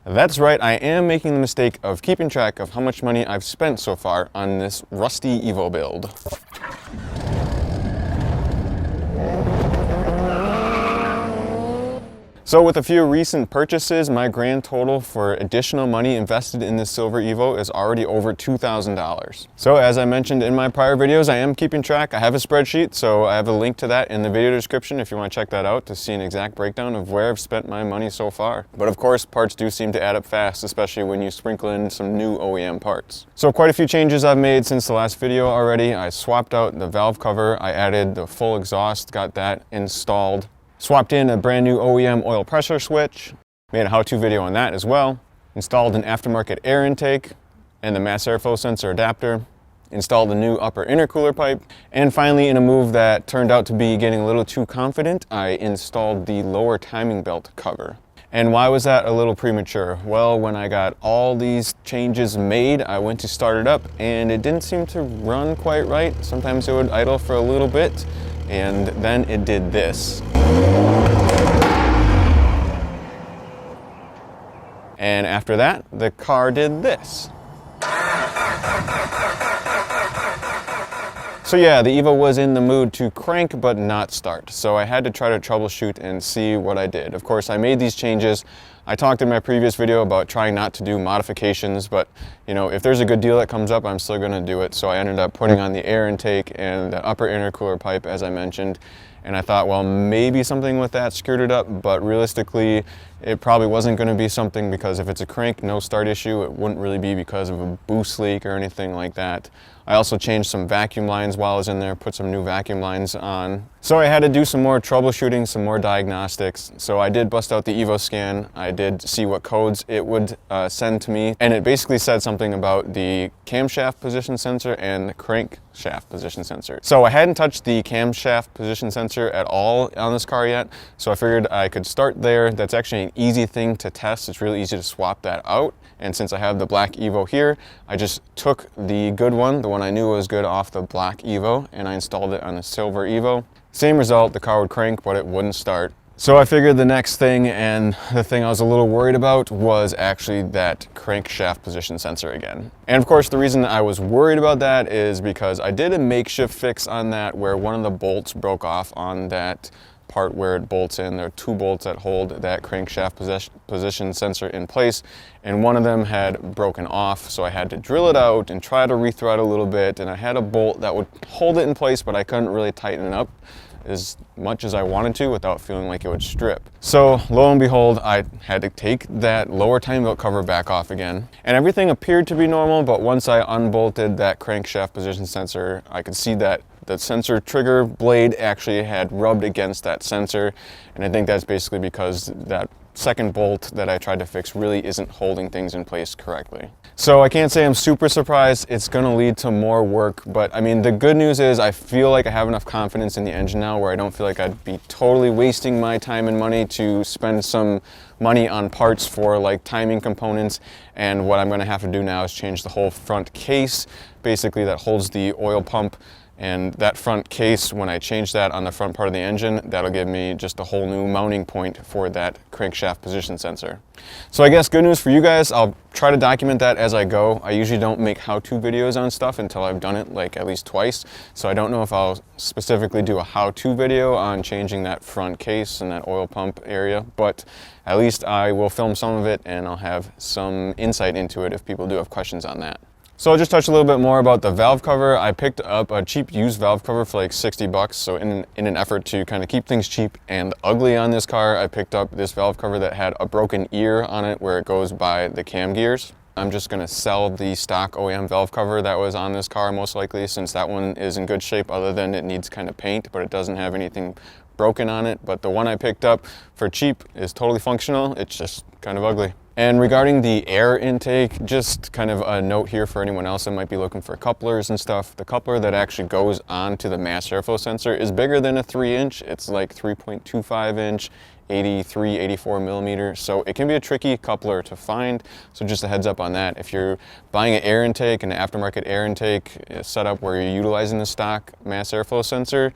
That's right, I am making the mistake of keeping track of how much money I've spent so far on this rusty EVO build. So with a few recent purchases, my grand total for additional money invested in this silver EVO is already over $2,000. So as I mentioned in my prior videos, I am keeping track. I have a spreadsheet, so I have a link to that in the video description if you want to check that out to see an exact breakdown of where I've spent my money so far. But of course, parts do seem to add up fast, especially when you sprinkle in some new OEM parts. So quite a few changes I've made since the last video already. I swapped out the valve cover, I added the full exhaust, got that installed. Swapped in a brand new OEM oil pressure switch, made a how-to video on that as well, installed an aftermarket air intake and the mass airflow sensor adapter, installed a new upper intercooler pipe, and finally, in a move that turned out to be getting a little too confident, I installed the lower timing belt cover. And why was that a little premature? Well, when I got all these changes made, I went to start it up and it didn't seem to run quite right. Sometimes it would idle for a little bit, and then it did this. And after that, the car did this. So yeah, the EVO was in the mood to crank but not start. So I had to try to troubleshoot and see what I did. Of course, I made these changes. I talked in my previous video about trying not to do modifications, but you know, if there's a good deal that comes up, I'm still gonna do it. So I ended up putting on the air intake and the upper intercooler pipe, as I mentioned. And I thought, well, maybe something with that screwed it up, but realistically, it probably wasn't going to be something, because if it's a crank, no start issue, it wouldn't really be because of a boost leak or anything like that. I also changed some vacuum lines while I was in there, put some new vacuum lines on. So I had to do some more troubleshooting, some more diagnostics. So I did bust out the EVO scan. I did see what codes it would send to me. And it basically said something about the camshaft position sensor and the crankshaft position sensor. So I hadn't touched the camshaft position sensor at all on this car yet. So I figured I could start there. That's actually an easy thing to test. It's really easy to swap that out. And since I have the black EVO here, I just took the good one, the one I knew was good, off the black EVO, and I installed it on the silver EVO. Same result, the car would crank, but it wouldn't start. So I figured the next thing, and the thing I was a little worried about, was actually that crankshaft position sensor again. And of course, the reason I was worried about that is because I did a makeshift fix on that where one of the bolts broke off on that part where it bolts in. There are two bolts that hold that crankshaft position sensor in place, and one of them had broken off, so I had to drill it out and try to rethread a little bit, and I had a bolt that would hold it in place, but I couldn't really tighten it up as much as I wanted to without feeling like it would strip. So lo and behold, I had to take that lower timing belt cover back off again, and everything appeared to be normal, but once I unbolted that crankshaft position sensor, I could see that the sensor trigger blade actually had rubbed against that sensor, and I think that's basically because that second bolt that I tried to fix really isn't holding things in place correctly. So I can't say I'm super surprised. It's going to lead to more work, but I mean, the good news is I feel like I have enough confidence in the engine now where I don't feel like I'd be totally wasting my time and money to spend some money on parts for like timing components. And what I'm going to have to do now is change the whole front case, basically, that holds the oil pump. And that front case, when I change that on the front part of the engine, that'll give me just a whole new mounting point for that crankshaft position sensor. So I guess good news for you guys, I'll try to document that as I go. I usually don't make how-to videos on stuff until I've done it like at least twice. So I don't know if I'll specifically do a how-to video on changing that front case and that oil pump area, but at least I will film some of it and I'll have some insight into it if people do have questions on that. So I'll just touch a little bit more about the valve cover. I picked up a cheap used valve cover for like 60 bucks. So in an effort to kind of keep things cheap and ugly on this car, I picked up this valve cover that had a broken ear on it where it goes by the cam gears. I'm just going to sell the stock OEM valve cover that was on this car most likely, since that one is in good shape other than it needs kind of paint, but it doesn't have anything broken on it. But the one I picked up for cheap is totally functional. It's just kind of ugly. And regarding the air intake, just kind of a note here for anyone else that might be looking for couplers and stuff. The coupler that actually goes onto the mass airflow sensor is bigger than a 3-inch. It's like 3.25 inch, 83, 84 millimeter. So it can be a tricky coupler to find. So just a heads up on that. If you're buying an air intake, an aftermarket air intake setup where you're utilizing the stock mass airflow sensor,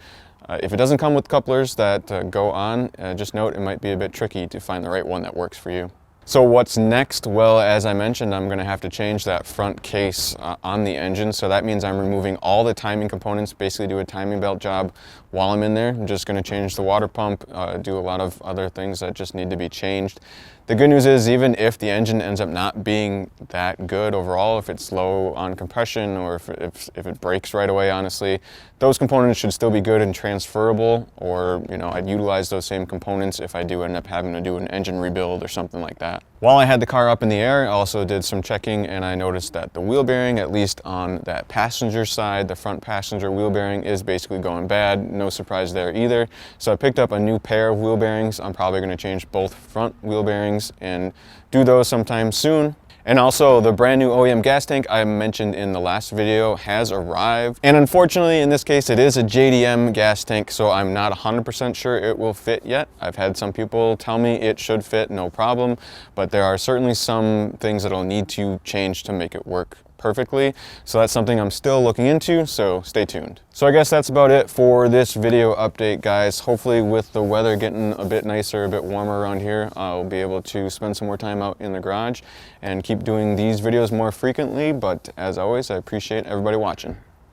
if it doesn't come with couplers that go on, just note it might be a bit tricky to find the right one that works for you. So what's next? Well, as I mentioned, I'm going to have to change that front case on the engine. So that means I'm removing all the timing components, basically do a timing belt job while I'm in there. I'm just going to change the water pump, do a lot of other things that just need to be changed. The good news is, even if the engine ends up not being that good overall, if it's low on compression or if it breaks right away, honestly, those components should still be good and transferable, or, you know, I'd utilize those same components if I do end up having to do an engine rebuild or something like that. While I had the car up in the air, I also did some checking, and I noticed that the wheel bearing, at least on that passenger side, the front passenger wheel bearing, is basically going bad. No surprise there either. So I picked up a new pair of wheel bearings. I'm probably going to change both front wheel bearings and do those sometime soon. And also, the brand new OEM gas tank I mentioned in the last video has arrived. And unfortunately, in this case, it is a JDM gas tank, so I'm not 100% sure it will fit yet. I've had some people tell me it should fit, no problem, but there are certainly some things that'll need to change to make it work perfectly. So that's something I'm still looking into, so stay tuned. So I guess that's about it for this video update, guys. Hopefully with the weather getting a bit nicer, a bit warmer around here, I'll be able to spend some more time out in the garage and keep doing these videos more frequently. But as always, I appreciate everybody watching.